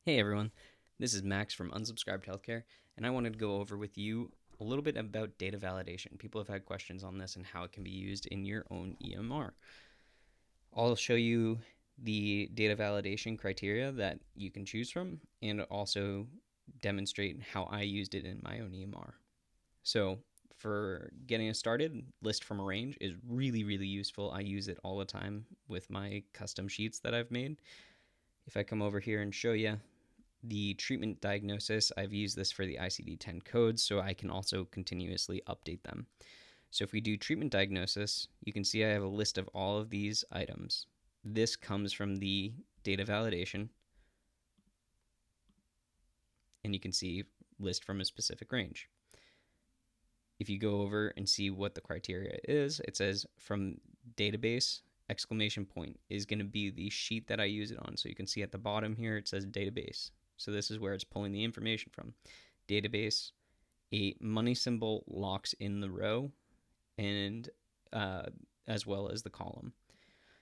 Hey everyone, this is Max from Unsubscribed Healthcare, and I wanted to go over with you a little bit about data validation. People have had questions on this and how it can be used in your own EMR. I'll show you the data validation criteria that you can choose from and also demonstrate how I used it in my own EMR. So, for getting us started, list from a range is really useful. I use it all the time with my custom sheets that I've made. If I come over here and show you the treatment diagnosis, I've used this for the ICD-10 codes, so I can also continuously update them. So if we do treatment diagnosis, you can see I have a list of all of these items. This comes from the data validation, and you can see list from a specific range. If you go over and see what the criteria is, it says from database exclamation point is going to be the sheet that I use it on. So you can see at the bottom here it says database. So this is where it's pulling the information from. Database, a money symbol locks in the row and as well as the column.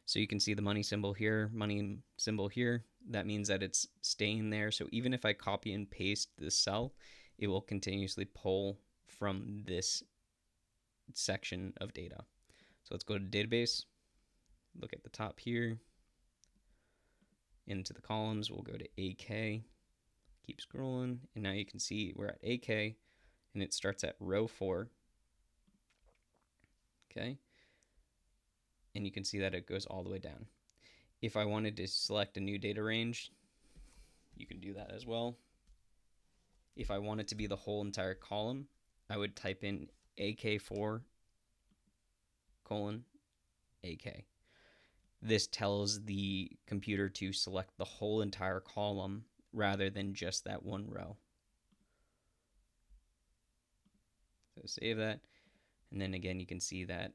So you can see the money symbol here, money symbol here. That means that it's staying there. So even if I copy and paste this cell, it will continuously pull from this section of data. So let's go to database, look at the top here, into the columns, we'll go to AK, keep scrolling, and now you can see we're at AK, and it starts at row 4, okay? And you can see that it goes all the way down. If I wanted to select a new data range, you can do that as well. If I want it to be the whole entire column, I would type in AK4 colon AK. This tells the computer to select the whole entire column rather than just that one row. So save that, and then again you can see that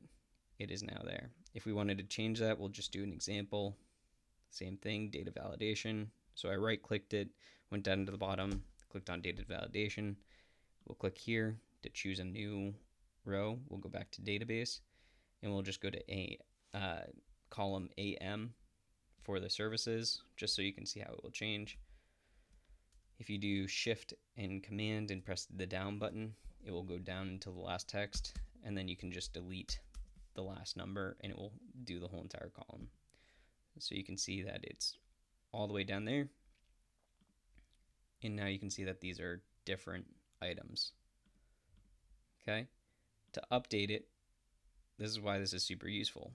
it is now there. If we wanted to change that, we'll just do an example. Same thing, data validation. So I right clicked it, went down to the bottom, clicked on data validation. We'll click here to choose a new row. We'll go back to database, and we'll just go to column AM for the services, just so you can see how it will change. If you do shift and command and press the down button, it will go down until the last text, and then you can just delete the last number and it will do the whole entire column. So you can see that it's all the way down there, and now you can see that these are different items. Okay, to update it, this is why this is super useful,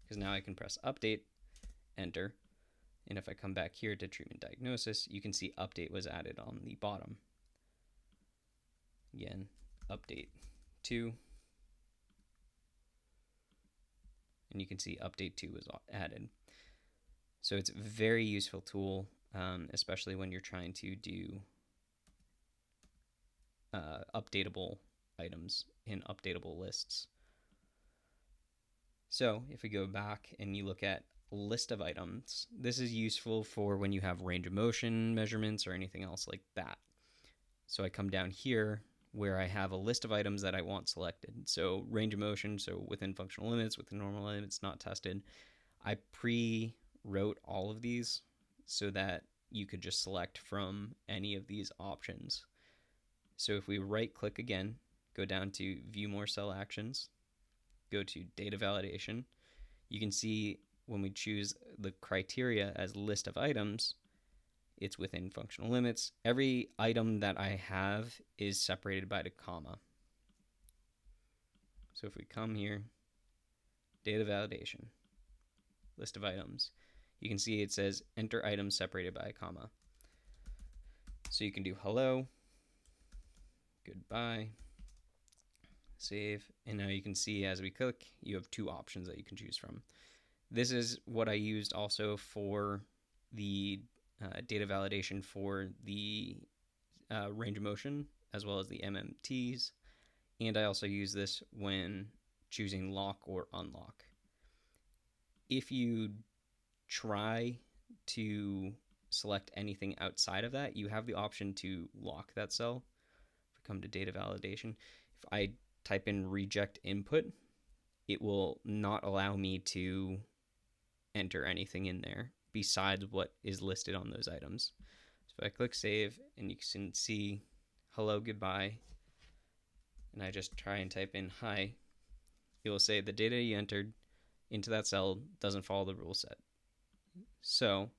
because now I can press update, enter, and if I come back here to treatment diagnosis, you can see update was added on the bottom. Again, update 2, and you can see update 2 was added. So it's a very useful tool, especially when you're trying to do updatable items in updatable lists. So if we go back and you look at list of items, this is useful for when you have range of motion measurements or anything else like that. So I come down here where I have a list of items that I want selected. So range of motion, so within functional limits, within normal limits, not tested. I pre-wrote all of these so that you could just select from any of these options. So if we right click again, go down to view more cell actions, go to data validation, you can see when we choose the criteria as list of items, it's within functional limits. Every item that I have is separated by the comma. So if we come here, data validation, list of items, you can see it says enter items separated by a comma. So you can do hello, goodbye, save, and now you can see as we click, you have 2 options that you can choose from. This is what I used also for the data validation for the range of motion as well as the MMTs, and I also use this when choosing lock or unlock. If you try to select anything outside of that, you have the option to lock that cell. If we come to data validation, if I type in reject input, it will not allow me to enter anything in there besides what is listed on those items. So if I click save and you can see hello, goodbye, and I just try and type in hi, it will say the data you entered into that cell doesn't follow the rule set. So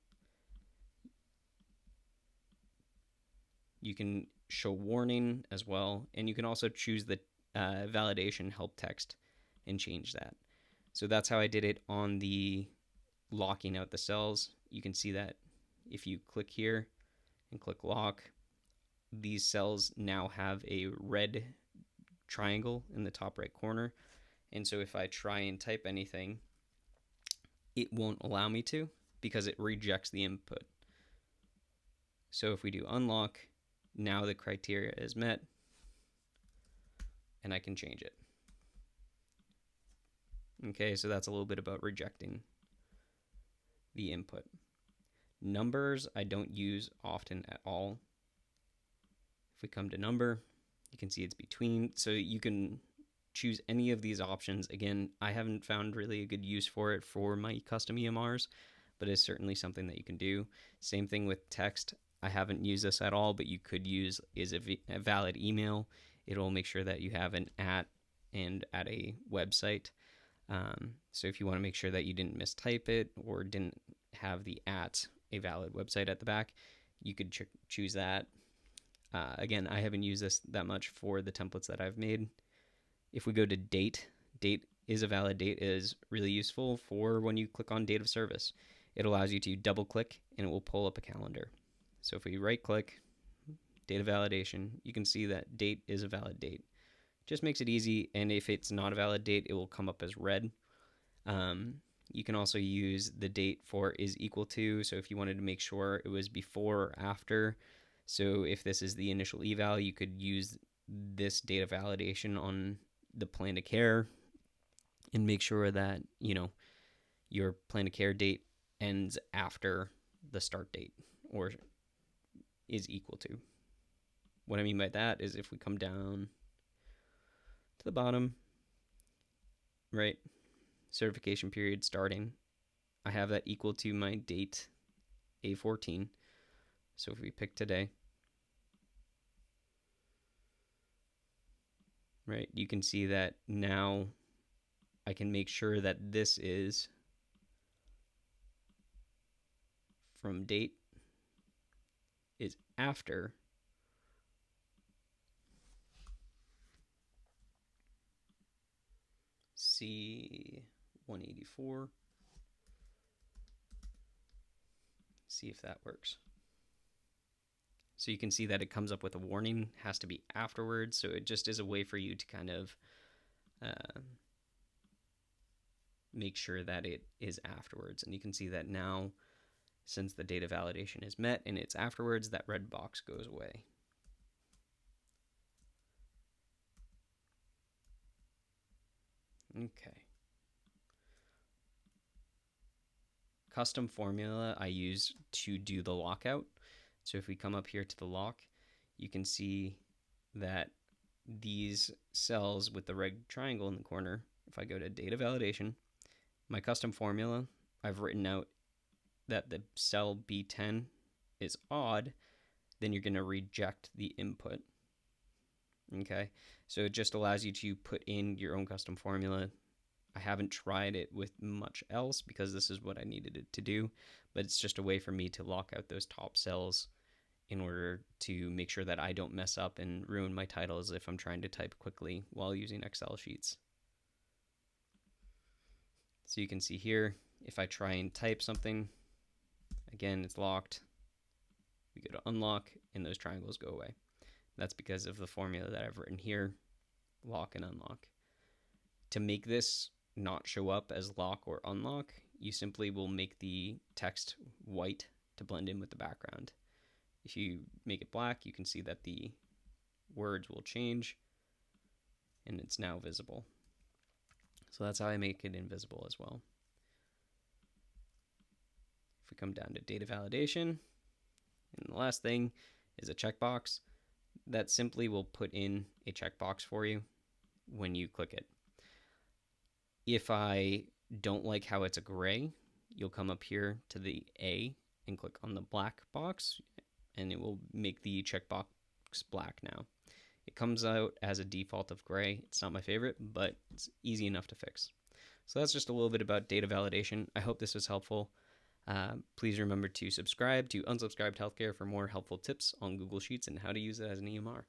you can show warning as well, and you can also choose the validation help text and change that. So that's how I did it on the locking out the cells. You can see that if you click here and click lock, these cells now have a red triangle in the top right corner. And so if I try and type anything, it won't allow me to because it rejects the input. So if we do unlock, now the criteria is met and I can change it. Okay, so that's a little bit about rejecting the input. Numbers I don't use often at all. If we come to number, you can see it's between, so you can choose any of these options. Again, I haven't found really a good use for it for my custom EMRs, but it's certainly something that you can do. Same thing with text. I haven't used this at all, but you could use is a valid email. It'll make sure that you have an at and at a website. So if you want to make sure that you didn't mistype it or didn't have the at a valid website at the back, you could choose that. Again, I haven't used this that much for the templates that I've made. If we go to date, date is a valid date is really useful for when you click on date of service. It allows you to double click and it will pull up a calendar. So if we right click, data validation, you can see that date is a valid date. Just makes it easy, and if it's not a valid date, it will come up as red. You can also use the date for is equal to, so if you wanted to make sure it was before or after. So if this is the initial eval, you could use this data validation on the plan of care and make sure that, you know, your plan of care date ends after the start date or is equal to. What I mean by that is if we come down to the bottom, right, certification period starting, I have that equal to my date A14. So if we pick today, right, you can see that now I can make sure that this is from date is after C184. See if that works. So you can see that it comes up with a warning, has to be afterwards. So it just is a way for you to kind of make sure that it is afterwards. And you can see that now, since the data validation is met and it's afterwards, that red box goes away. Okay. Custom formula I use to do the lockout. So if we come up here to the lock, you can see that these cells with the red triangle in the corner, if I go to data validation, my custom formula, I've written out that the cell B10 is odd, then you're going to reject the input. Okay, so it just allows you to put in your own custom formula. I haven't tried it with much else because this is what I needed it to do, but it's just a way for me to lock out those top cells in order to make sure that I don't mess up and ruin my titles if I'm trying to type quickly while using Excel sheets. So you can see here, if I try and type something, again, it's locked. We go to unlock and those triangles go away. That's because of the formula that I've written here, lock and unlock. To make this not show up as lock or unlock, you simply will make the text white to blend in with the background. If you make it black, you can see that the words will change and it's now visible. So that's how I make it invisible as well. If we come down to data validation, and the last thing is a checkbox that simply will put in a checkbox for you when you click it. If I don't like how it's a gray, you'll come up here to the A and click on the black box, and it will make the checkbox black now. It comes out as a default of gray. It's not my favorite, but it's easy enough to fix. So that's just a little bit about data validation. I hope this was helpful. Please remember to subscribe to Unsubscribed Healthcare for more helpful tips on Google Sheets and how to use it as an EMR.